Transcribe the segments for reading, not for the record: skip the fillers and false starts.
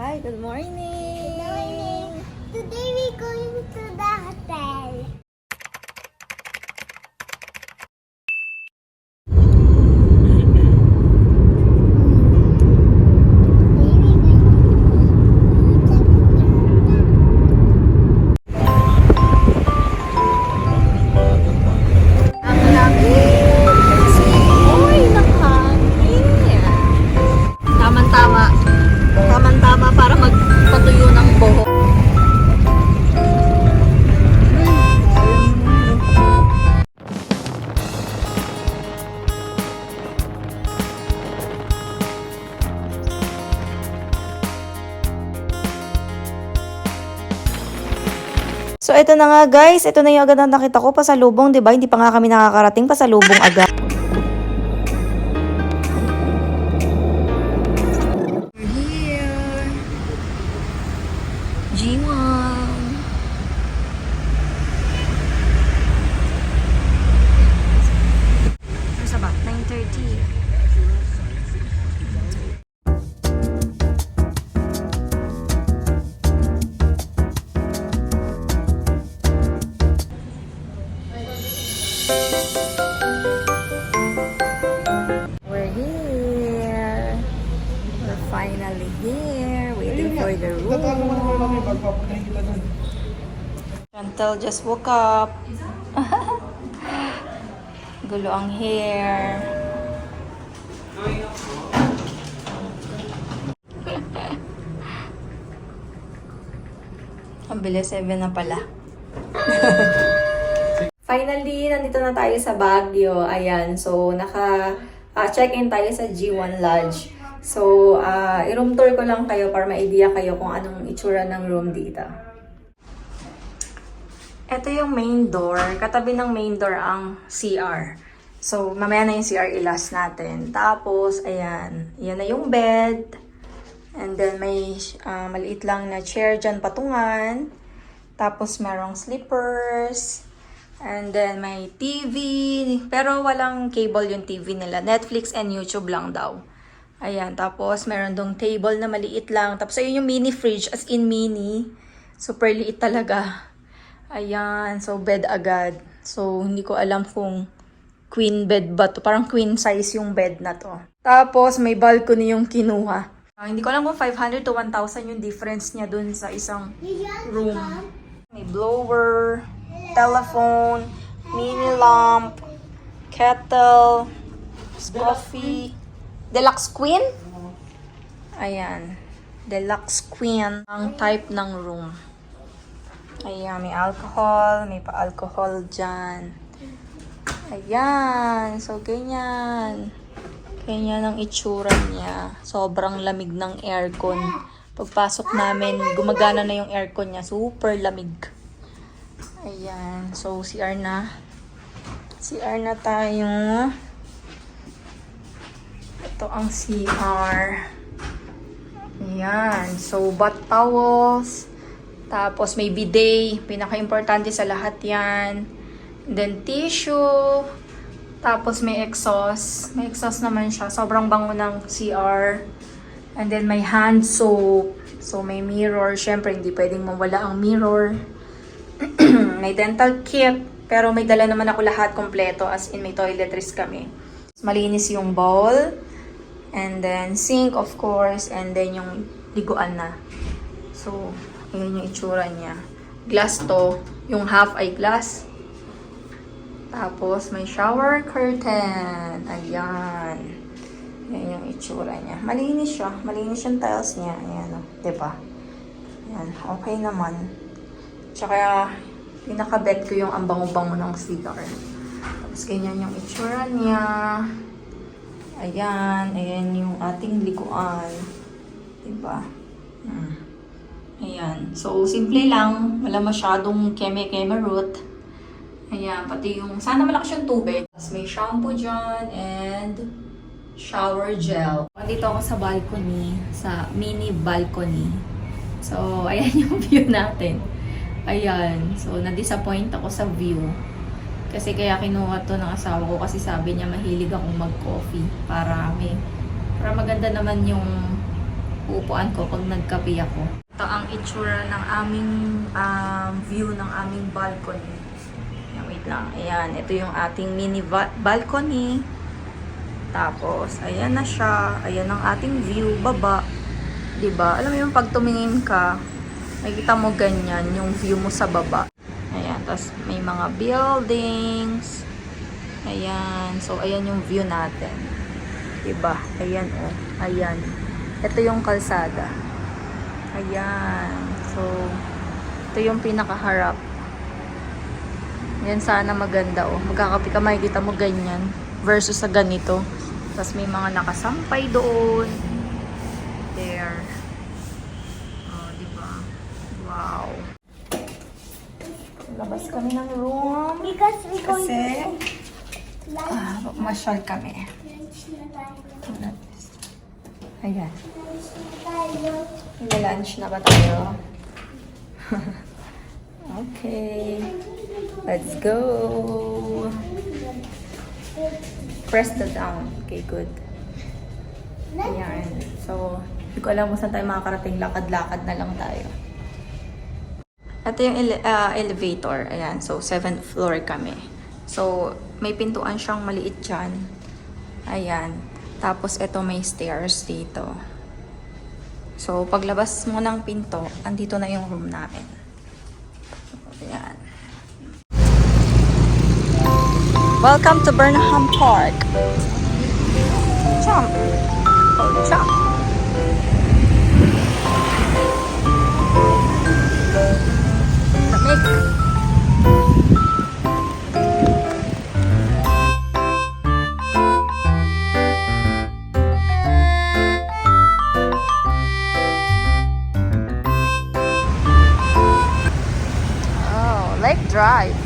Hi, good morning! Good morning. Today we're going to the hotel. Ang lamig! Uy, nakangin! Tama-tama. Tama-tama para magpatuyo ng buhok. So, ito na nga guys. Ito na yung agad na nakita ko. Pasalubong, di ba? Hindi pa nga kami nakakarating. Pasalubong agad. We're here. G1. Nasa ba? 9:30. We're here. We're finally here. Waiting for the room. Chantal just woke up. Gulo ang hair. Ang bilis, 7 na pala. Finally, nandito na tayo sa Baguio. Ayan, so check-in tayo sa G1 Lodge. So, i-room tour ko lang kayo para ma-idea kayo kung anong itsura ng room dito. Ito yung main door. Katabi ng main door ang CR. So, mamaya na yung CR ilas natin. Tapos, ayan. Yan na yung bed. And then, may maliit lang na chair dyan patungan. Tapos, merong slippers. And then, may TV. Pero walang cable yung TV nila. Netflix and YouTube lang daw. Ayan. Tapos, meron dong table na maliit lang. Tapos, ayun yung mini fridge. As in mini. Super liit talaga. Ayan. So, bed agad. So, hindi ko alam kung queen bed ba to. Parang queen size yung bed na to. Tapos, may balcony yung kinuha. Hindi ko alam kung 500 to 1,000 yung difference niya dun sa isang room. May blower, telephone, mini lamp, kettle, coffee, deluxe queen. Ayan, deluxe queen ang type ng room. Ayan, may alcohol, may pa-alcohol dyan. Ayan, so ganyan. Ganyan ang itsura niya. Sobrang lamig ng aircon. Pagpasok namin, gumagana na yung aircon niya. Super lamig. Ayan. So, CR na. CR na tayo. Ito ang CR. Ayan. So, bath towels. Tapos, may bidet. Pinaka-importante sa lahat yan. And then, tissue. Tapos, may exhaust. May exhaust naman siya. Sobrang bango ng CR. And then, may hand soap. So, may mirror. Siyempre, hindi pwedeng mawala ang mirror. May dental kit. Pero may dala naman ako lahat kompleto. As in, may toiletries kami. Malinis yung bowl. And then, sink, of course. And then, yung liguan na. So, yun yung itsura niya. Glass to. Yung half ay glass. Tapos, may shower curtain. Ayan. Yan yung itsura niya. Malinis siya. Malinis yung tiles niya. Ayan, o. Diba? Ayan. Okay naman. Tsaka, pinaka-bet ko yung ang bango-bango ng CR. Tapos, ganyan yung itsura niya. Ayan. Ayan yung ating liguan. Diba? Ayan. So, simple lang. Wala masyadong keme-keme root. Ayan. Pati yung, sana malakas yung tubig. Tapos, may shampoo dyan and shower gel. Dito ako sa balcony, sa mini balcony. So, ayan yung view natin. Ayan. So, na-disappoint ako sa view. Kasi kaya kinuha to ng asawa ko kasi sabi niya mahilig akong mag-coffee. Para maganda naman yung upuan ko pag nagkape ako. Ito ang itsura ng aming view ng aming balcony. Ayan, wait lang. Ayan, ito yung ating mini balcony. Tapos, ayan na siya. Ayan ang ating view, baba. 'Di ba? Alam mo yung pag tumingin ka, makikita mo ganyan yung view mo sa baba. Ayan, tapos may mga buildings. Ayan. So, ayan yung view natin. 'Di ba? Ayan oh. Ayan. Ito yung kalsada. Ayan. So, ito yung pinakaharap. Yan sana maganda oh. Magkakape ka, makikita mo ganyan versus sa ganito. Tapos may mga nakasampay doon. There. Oh, di ba? Wow. Labas kami ng room. Because we going Kasi, to lunch. masyal kami. Lunch na tayo. Ayan. Lunch na tayo. Lunch na ba tayo? Okay. Let's go. Press the down. Okay, good. Ayan. So, hindi ko alam kung saan tayo makakarating. Lakad-lakad na lang tayo. Ito yung elevator. Ayan. So, 7th floor kami. So, may pintuan siyang maliit dyan. Ayan. Tapos, ito may stairs dito. So, paglabas mo ng pinto, andito na yung room namin. Ayan. Welcome to Burnham Park. Jump. Oh, jump. Lamig. Oh, Lake Drive.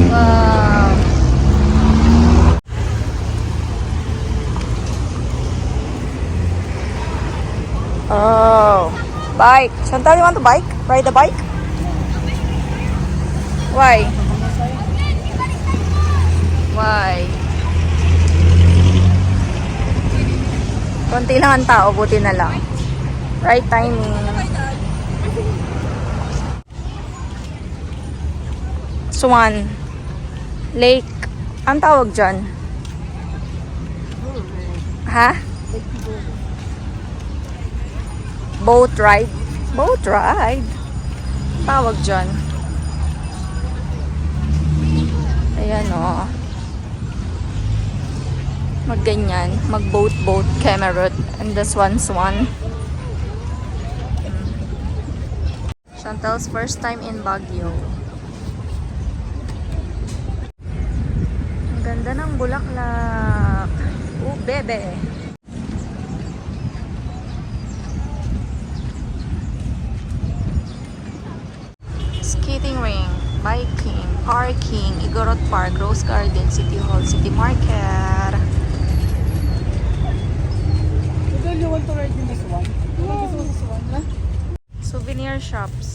Wow. Oh, bike. Chantal, you want to bike? Ride the bike? Why? Why? Konti lang ang tao, buti na lang. Right timing. Swan Lake. Ang tawag dyan? Ha? Boat ride. Boat ride. Tawag dyan. Ayan o. Magganyan. Mag-boat Camerot. And this one Swan. Chantel's first time in Baguio. Ang ganda ng bulaklak. Oh, bebe. Skating ring, biking, parking, Igorot Park, Rose Garden, City Hall, City Market. You want to ride in this one? You want this one, ha? Souvenir shops.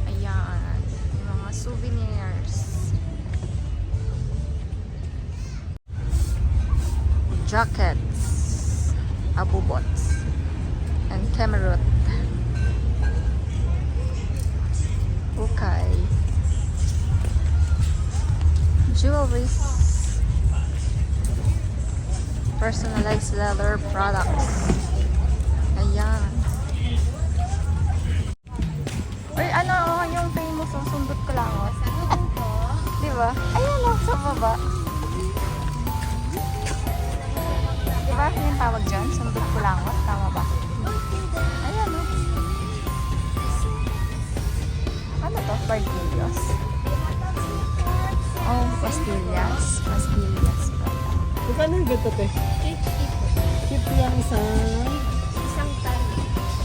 Ayan. Yung mga souvenirs. Jackets. Abubots. And Camerot. Okay. Jewelries. Personalized leather products. Ayan. Uy, ano yung famous ang sundot ko lang. Di ba? Ayan o, sa baba. Di ba? Yung tawag dyan? Sundot ko lang. Tama ba? Ayan o. Ano to? Bardillos? Oh, pastillas. Pastillas pala. Magkano yung ganito, te? 50 ang isang... Isang tali.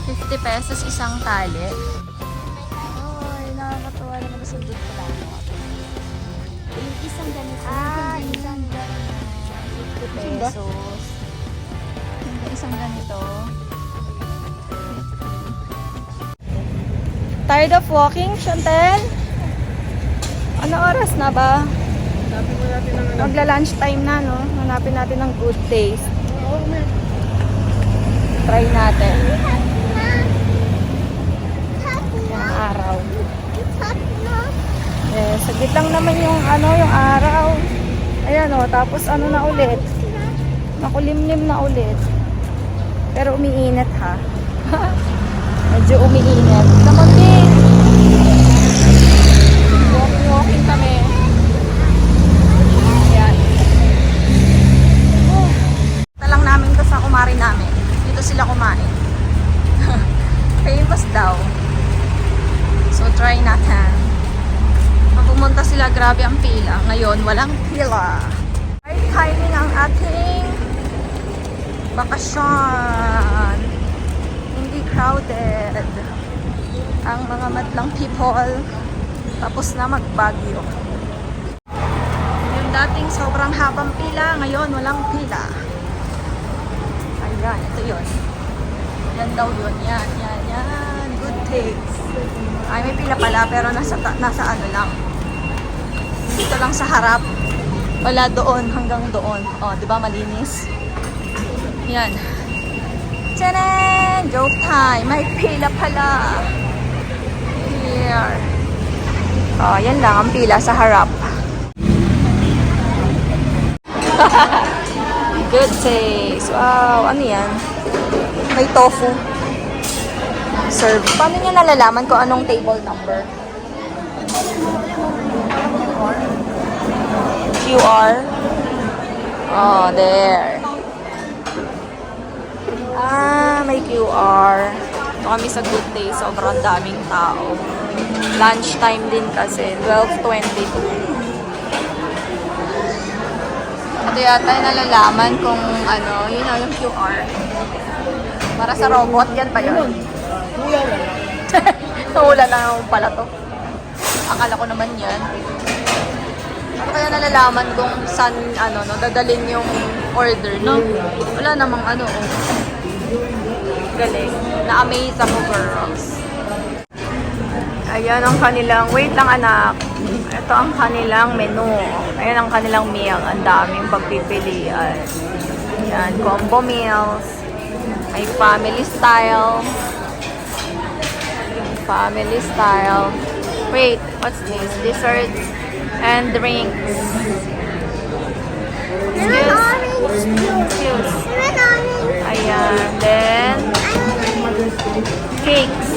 50 pesos isang tali. Ay, nakakatuwa naman na sundot ko lang. Isang ganito. Isang ganito. 50 pesos. Hindi, isang ganito. Tired of walking, Chantel? Ano oras na ba? Hanapin mo natin ng ano. Magla-lunch time na, no? Hanapin natin ng good taste. Oo, may. Try natin. Hot na. Hot Yung na. araw. It's hot na. Eh, saglit lang naman yung ano, yung araw. Ayan o, tapos ano na ulit. Nakulimlim na ulit. Pero umiinit ha. Medyo umiinit. Kamunting! Walking kami. Ayan. Ito lang namin to sa kumari namin. Dito sila kumain. Famous daw. So try natin. Pag pumunta sila, grabe ang pila. Ngayon, walang pila. Right timing ang ating bakasyon. Hindi crowded. Ang mga madlang people, tapos na magbagyo. Yung dating sobrang habang pila, ngayon walang pila. Ayan, ito yun. Yan daw yun. Yan. Good taste. Ay, may pila pala, pero nasa ano lang. Dito lang sa harap. Wala doon, hanggang doon. O, di ba malinis? Yan. Tchanan! Joke time! May pila pala. Here. O, yan lang ang pila sa harap. Good taste. Wow, ano yan? May tofu. Serve. Paano nyo nalalaman kung anong table number? QR. Oh, there. Ah, may QR. Ito kami sa Good Day. Sobrang daming tao. Lunch time din kasi. 12:22. Ito yata yung nalalaman kung ano, yun yung QR. Para sa robot, yan pa yun. Kuya lang. Wala na naman pala to. Akala ko naman yan. Ano kaya nalalaman kung saan, ano, no, dadalhin yung order, no? Wala namang ano, oh. Galing. Na-amaze ako, girls. Ayan ang kanilang, wait lang anak. Ito ang kanilang menu. Ayan ang kanilang meal. Ang daming pagpipilian. Ayan, combo meals. May family style. Family style. Wait, what's this? Desserts and drinks. Lemon orange juice. Juice. Lemon orange. Ayan. Then, cakes.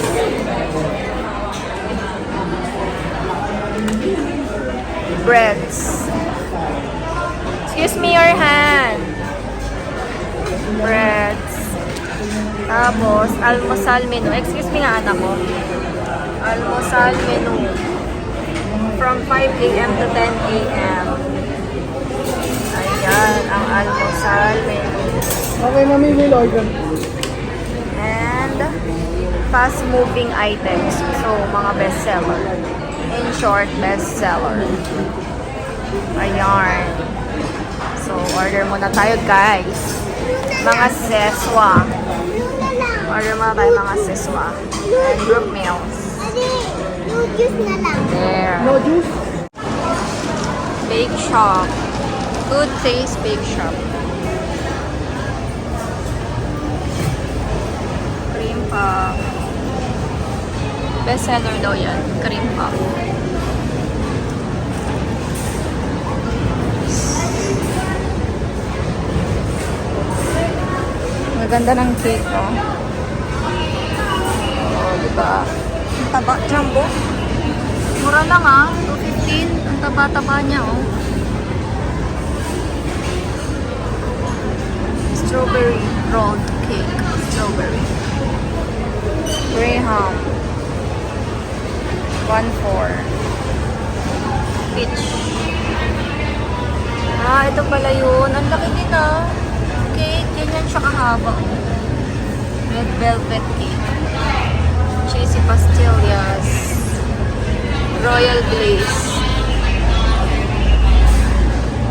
Breads. Excuse me your hand. Breads. Tapos, almusal menu. Excuse me nga anak ko. Almusal menu. From 5 a.m. to 10 a.m. Ayan, ang almusal menu. Okay, mami, will order. And fast-moving items. So, mga bestseller. In short, bestseller. Ayan. So, order muna tayo, guys. Mga seswa. Luna lang. Order muna tayo mga seswa. And group meals. Adi, no juice na lang. There. No juice? Bake shop. Good taste bake shop. Cream puff. Best seller daw yan. Cream puff. Maganda ng cake, oh. Oh, diba? Ang taba, jumbo. Mura lang, ah. 215. Ang taba-taba niya, oh. Strawberry rolled cake. Strawberry. Graham. 1/4. Peach. Ah, ito pala yun. Ang laki din, ah. Cake. Ganyan siya kahaba, oh. Red velvet cake. Cheesy pastillas. Royal glaze.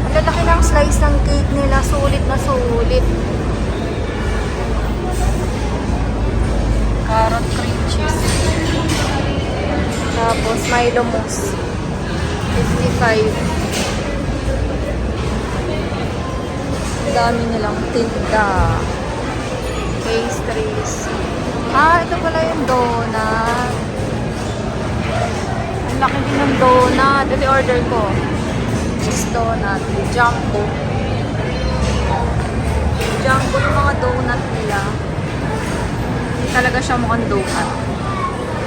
Ang lalaki ng slice ng cake nila. Sulit na sulit. Carrot cream cheese. Tapos Milo mousse. 55. dami nilang tinda. Pastries. Ito pala yung donut. Ang laki din ng donut. Ito yung order ko. Cheese donut. Jumbo. Jumbo yung mga donut nila. Hindi talaga siya mukhang donut.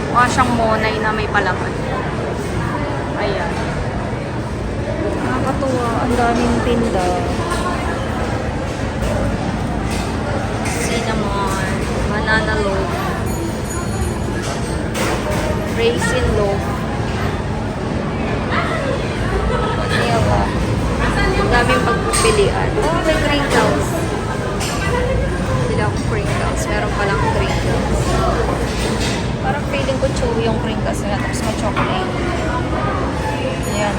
Mukha siyang monay na may palaman. Ayan. Nakakatuwa. Ang daming tinda. Cinnamon. Banana loaf. Raisin loaf. Ano ba? Ang daming pagpipilian. Oh, may crinkles. Hindi ako crinkles. Meron palang crinkles. Parang feeling ko chewy yung crinkles nila. Tapos may chocolate. Ayan.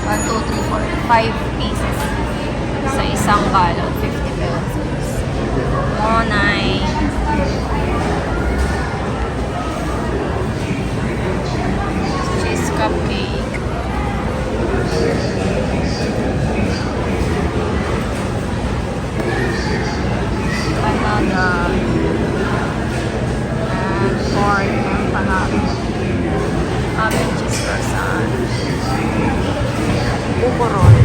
1, 2, 3, 4, 5 pieces. Sa isang balot. 50 pesos. Oh, nice. Cheese cupcake. Banana. And pork empanada. Amin cheese croissant. Ukoron.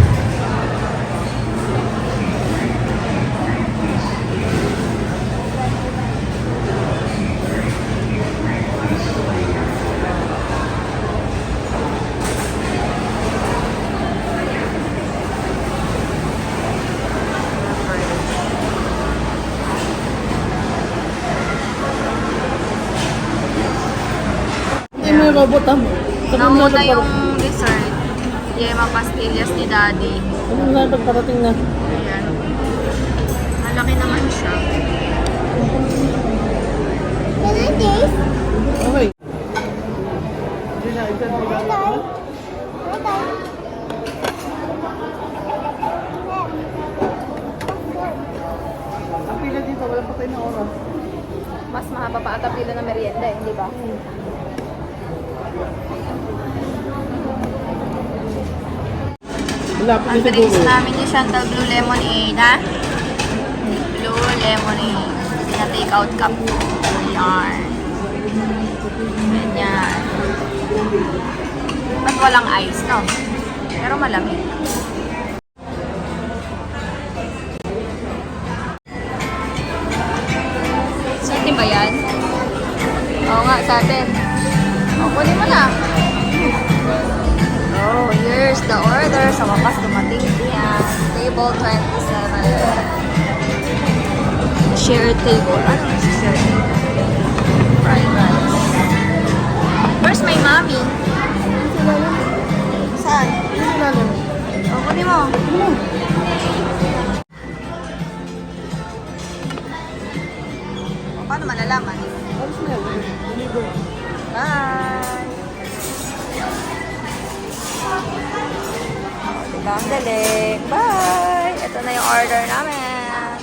Hindi mo yung robot mo. Nauna yung dessert. Yema pastillas ni Daddy. Ano na pagparating na? Ayan. Malaki naman siya. Can I taste? Okay. Hindi na, ito na. Okay. Okay. Ang pila dito, wala patay na oras. Mas mahaba pa ata pila ng merienda, hindi ba? Wala pa Ang dito drinks siguro. namin yung Chantal Blue Lemonade, ha? Blue Lemonade. Pina-take out cup. Ayan. Ganyan. At walang ice, no? Pero malamig. Sa atin ba yan? Oo nga, sa atin. O, kunin mo na. Oh, here's the order. Sa wakas, dumating yan. Table 27. Shared table. Ano na si shared table? Fried rice. Where's my mommy? Saan? Oh, kunin mo. O, paano malalaman? Alis na yan. Deliver. Bye! Diba ang galing? Bye! Ito na yung order namin.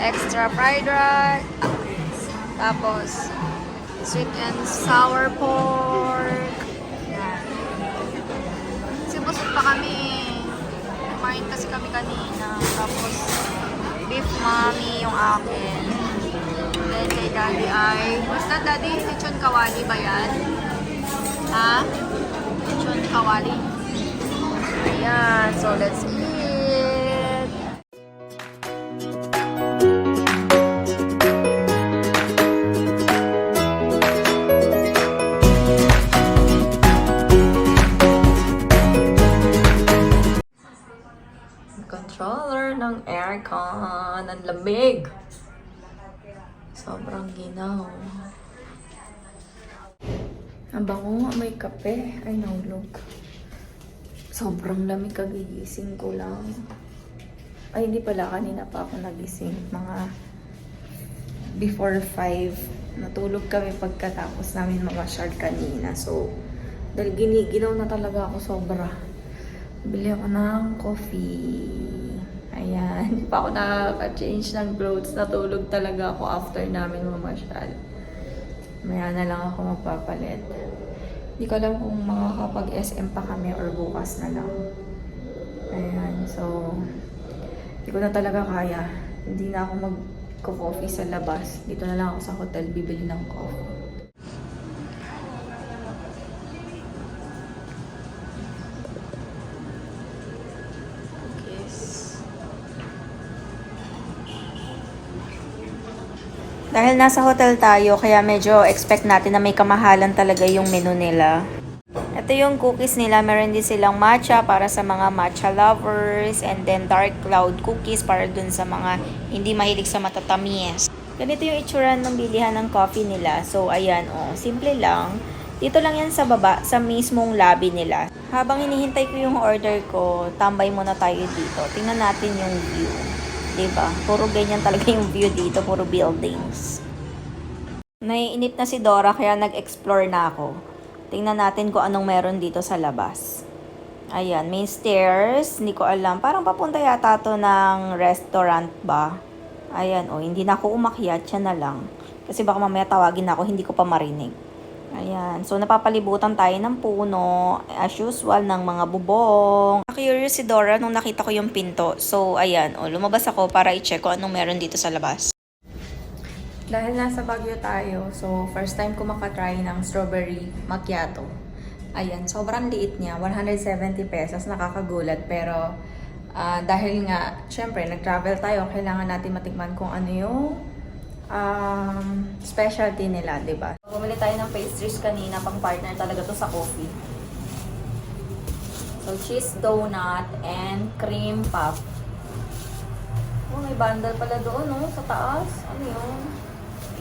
Extra fried rice. Tapos, sweet and sour pork. Yan. Kasi busog pa kami. Kumain kasi kami kanina. Tapos, beef mommy yung akin. Then kay Daddy ay... What's that, Daddy? Lechon kawali ba yan? Ha? Lechon kawali. Ayan. So, let's eat. Controller ng aircon. Ang lamig. Sobrang ginaw. Ang bango nga, may kape. Ay, nahulog. Sobrang lamig, kagigising ko lang. Ay, hindi pala. Kanina pa ako nagising. Mga before 5. Natulog kami pagkatapos namin mamasyal kanina. So, dahil giniginaw na talaga ako sobra. Bili ako ng coffee. Ayan. Hindi pa ako nakaka-change ng clothes. Natulog talaga ako after namin mamasyal. Maya na lang ako magpapalit. Hindi ko alam kung makakapag-SM pa kami or bukas na lang. Ayan. So, Hindi ko na talaga kaya. Hindi na ako mag-coffee sa labas. Dito na lang ako sa hotel bibili ng coffee. Dahil nasa hotel tayo, kaya medyo expect natin na may kamahalan talaga yung menu nila. Ito yung cookies nila. Meron din silang matcha para sa mga matcha lovers. And then dark cloud cookies para dun sa mga hindi mahilig sa matatamis. Ganito yung itsura ng bilihan ng coffee nila. So, ayan, oh, simple lang. Dito lang yan sa baba, sa mismong lobby nila. Habang hinihintay ko yung order ko, tambay muna tayo dito. Tingnan natin yung view. Diba? Puro ganyan talaga yung view dito. Puro buildings. Naiinip na si Dora kaya nag-explore na ako. Tingnan natin kung anong meron dito sa labas. Ayan, may stairs. Hindi ko alam. Parang papunta yata to ng restaurant ba? Ayan, oh, hindi na ako umakyat. Siya na lang. Kasi baka mamaya tawagin ako, hindi ko pa marinig. Ayan, so napapalibutan tayo ng puno. As usual, ng mga bubong. Curious si Dora nung nakita ko yung pinto. So, ayan, oh, lumabas ako para i-check kung anong meron dito sa labas. Dahil nasa Baguio tayo, so first time ko makatry ng strawberry macchiato. Ayan, sobrang liit niya, 170 pesos, nakakagulat. Pero dahil nga, syempre, nag-travel tayo, kailangan natin matikman kung ano yung specialty nila, diba? Bumili tayo ng pastries kanina, pang partner talaga to sa coffee. So, cheese donut and cream puff. Oh, may bundle pala doon, no? Sa taas. Ano yun?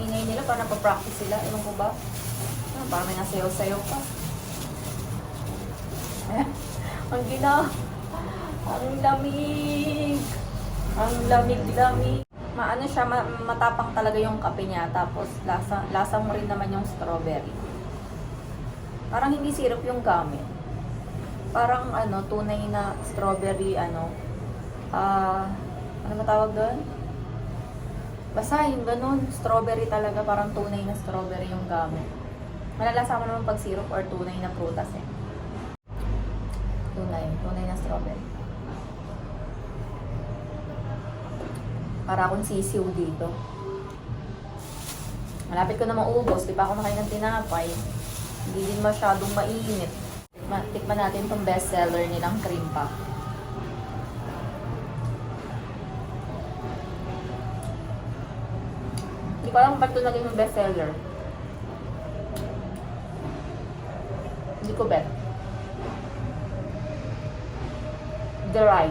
Ingay nila, parang napapractice sila. Ewan ko ba? Parang may nasayaw-sayaw pa. Ang gina. Ang lamig. Ang lamig-lamig. Maano siya, matapang talaga yung kape niya. Tapos, lasa mo rin naman yung strawberry. Parang hindi syrup yung gamit. Parang, tunay na strawberry, ano matawag doon? Basta yung ganun, strawberry talaga, parang tunay na strawberry yung gamit. Malalasa mo naman pag syrup or tunay na prutas eh. Tunay na strawberry. Para akong sisiw dito. Malapit ko na maubos, di pa ako nakain ng tinapay. Hindi din masyadong mainit. Tikman natin itong bestseller nilang cream puff. Hindi ko alam kung ba't ito naging yung bestseller. Hindi ko bet. Dry.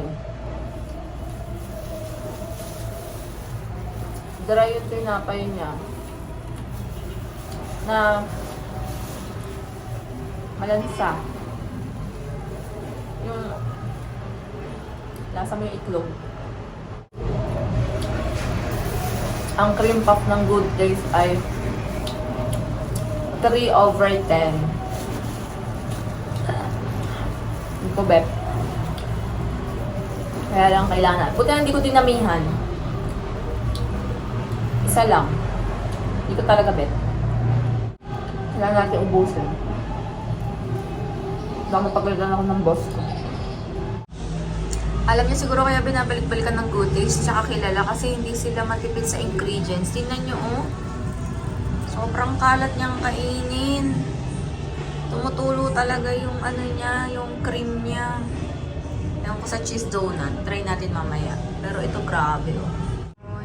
Dry yung tinapay niya. Na malansa. Yung lasa mo yung itlog. Ang cream puff ng Good Days ay 3/10. Hindi ko bet. Kaya lang kailangan. Buti hindi ko dinamihan. Isa lang. Hindi ko talaga bet. Kailangan natin ubusin. Baka mapagalitan ako ng boss ko. Alam niyo siguro kaya binabalik-balikan ng Good Days tsaka kilala kasi hindi sila matipid sa ingredients. Tingnan niyo oh. Sobrang kalat niyang kainin. Tumutulo talaga yung niya, yung cream niya. Ewan ko sa cheese donut. Try natin mamaya. Pero ito grabe oh.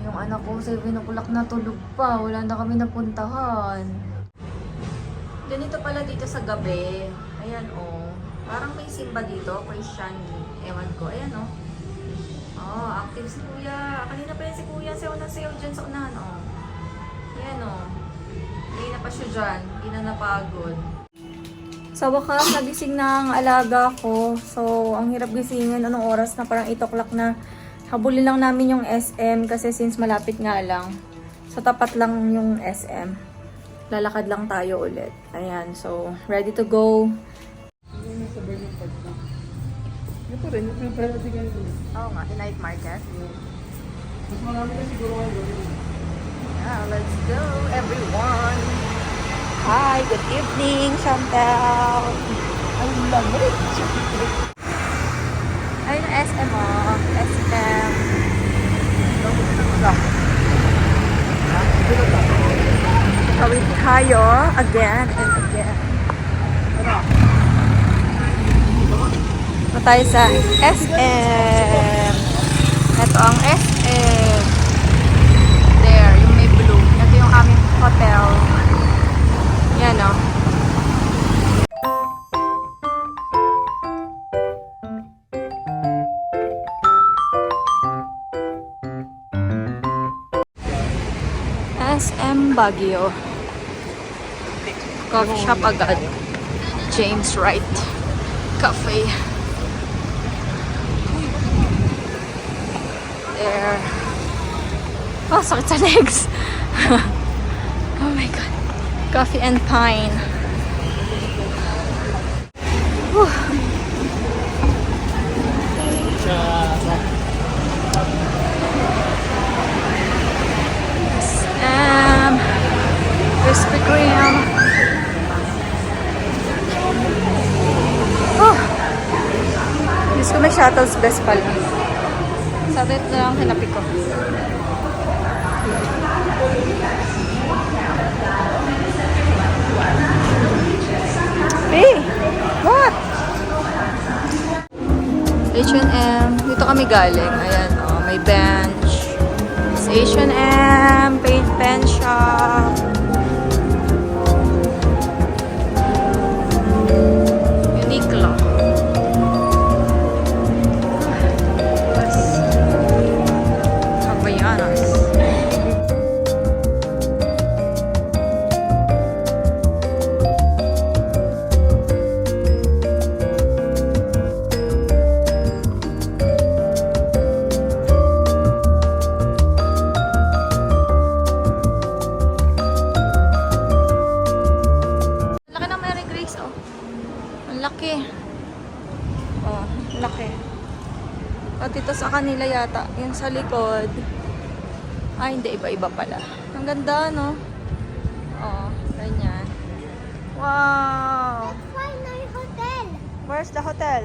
Yung anak ko 7 o'clock na tulog pa. Wala na kami napuntahan. Ganito pala dito sa gabi. Ayan oh. Parang may simba dito, Christian, ewan ko. Ayan, oh. Oh, active si Kuya. Kanina pa yan si Kuya. Sayaw na sayaw dyan sa unahan, oh. Ayan, oh. Hindi na pa siya dyan. Hindi na napagod. Sa wakas, nagising na ang alaga ko. So, ang hirap gisingin. Anong oras na? Parang 8 o'clock na. Habulin lang namin yung SM kasi since malapit nga lang. Sa tapat lang yung SM. Lalakad lang tayo ulit. Ayan, so, ready to go. Sa Burning Park na. Ito rin, yung pinapalati kayo doon. Oo nga, the night market. Mas marami na siguro kayo doon. Yeah, let's go everyone! Hi, good evening, Chantel! Ay, lamig! Ayun ang SM mo, SM. Tawid tayo again and again. Ito tayo sa SM. Ito ang SM. There, yung may blue. Ito yung aming hotel. Yan o. SM Baguio. Coffee shop agad. James Wright Cafe. There. Oh, sakit sa legs. Oh my God. Coffee and Pine. Whew. Krispy Kreme. Oh. Diyos ko, may shuttles best pala. Sa atin na lang hinapik ko. Hey! What? H&M. Dito kami galing. Ayan, oh, may bench. It's H&M. Paint pen shop. Uniqlo. Havaianas. Laki ng Mary Grace, oh. Ang laki. Oh, laki. At ito sa kanila yata, yung sa likod. Ay, hindi, iba-iba pala. Ang ganda, no? Oh, ganyan. Wow! Find our hotel. Where's the hotel?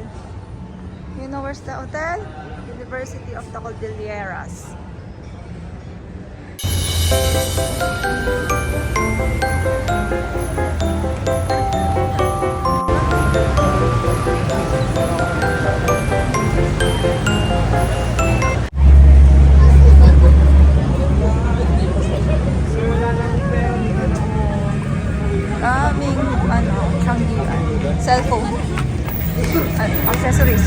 You know where's the hotel? University of the Cordilleras. Daming tiyanggian. Cellphone. Accessories.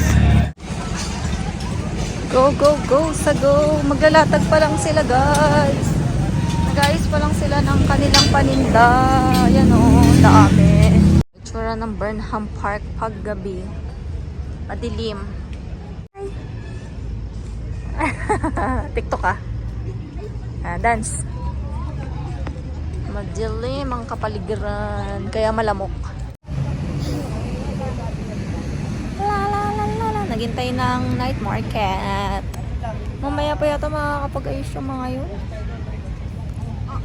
Go, go, go sa go. Maglalatag pa lang sila, guys. Nag-ayos pa lang sila ng kanilang paninda. Ayan o, dami. Itsura ng Burnham Park paggabi. Madilim. TikTok ka? Dance. Madilim ang kapaligiran. Kaya malamok. Naghintay ng night market. Mamaya pa yata makakapag-ayos yung mga yun.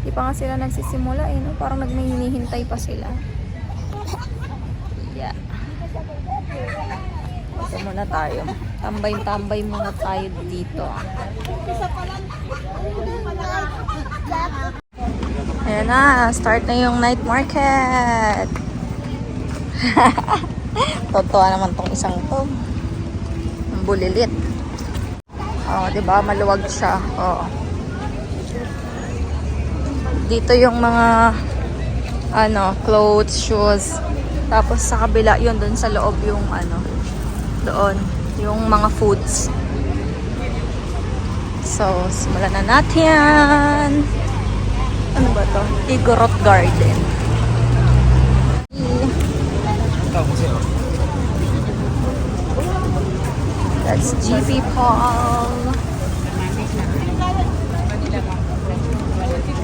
Di pa nga sila nagsisimula eh, no? Parang nagmahinihintay pa sila. Yeah. Ito muna tayo. Tambay-tambay muna tayo dito. Ayan na, start na yung night market. Totoo naman tong isang to. Ang bulilit. Oh, 'di ba? Maluwag siya. Oh. Dito yung mga clothes, shoes. Tapos sa kabila 'yon, doon sa loob yung doon yung mga foods. So, simulan na natin. Ano ba to? Igorot Garden. That's GP Paul.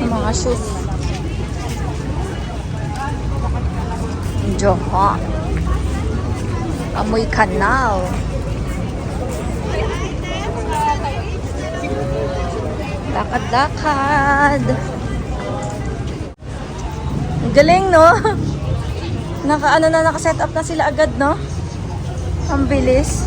Yung mga shoes. Joha. Amoy kanal. Lakad-lakad. Ang galing, no? Naka-set up na sila agad, no? Ang bilis.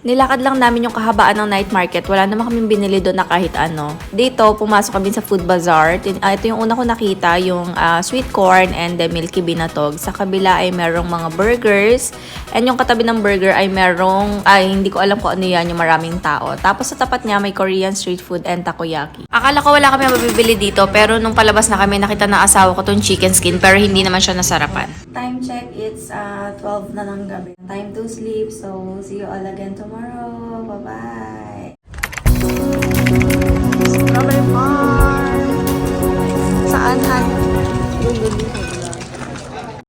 Nilakad lang namin yung kahabaan ng night market. Wala naman kaming binili doon na kahit ano. Dito, pumasok kami sa food bazaar. Ito yung una ko nakita, yung sweet corn and the milky binatog. Sa kabila ay merong mga burgers. And yung katabi ng burger ay merong, hindi ko alam kung ano yan, yung maraming tao. Tapos sa tapat niya may Korean street food and takoyaki. Akala ko wala kami mabibili dito, pero nung palabas na kami, nakita ng asawa ko tong chicken skin, pero hindi naman siya nasarapan. Time check, it's 12 na ng gabi. Time to sleep, so see you all again tomorrow.